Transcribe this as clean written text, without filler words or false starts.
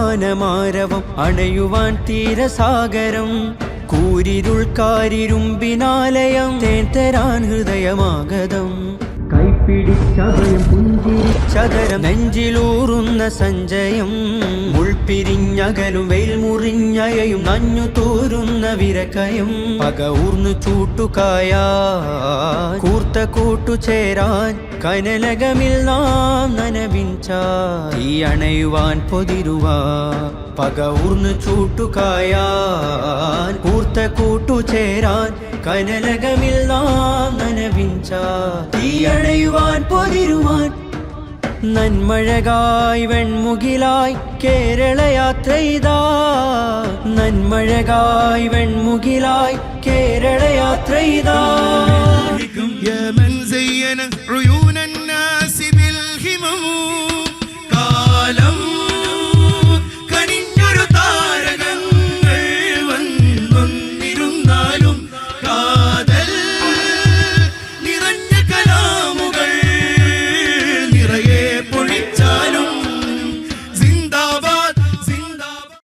അവസാനമാരവം അണയുവാൻ തീരസാഗരം കൂരിരുൾക്കാരിരുമ്പിനാലയം തേൻ തരാൻ ഹൃദയമാഗതം കൈപ്പിടിച്ചഭയം പുഞ്ചിരിച്ചകരം നെഞ്ചിലൂറുന്ന സഞ്ചയം മുൾപിരിഞ്ഞകലും വെയിൽ മുറിഞ്ഞയയും നഞ്ഞു തോരുന്ന വിരക്കയം പക ഊർന്നു ചൂട്ടുകായ കൂർത്ത കൂട്ടുചേരാൻ കനലകമിൽ നാം നനവിഞ്ച തീ അണയുവാൻ പൊതിരുവാ പക ഊർന്നു ചൂട്ടുകായാൻ കൂർത്ത കൂട്ടുചേരാൻ കനലകമിൽ നാം നനവിഞ്ച തീ അണയുവാൻ പൊതിരുവാൻ നന്മഴകായി വെൺമുകിലായി കേരള യാത്രയിതാ നന്മഴകായി വെൺമുകിലായി കേരള യാത്രയിതാ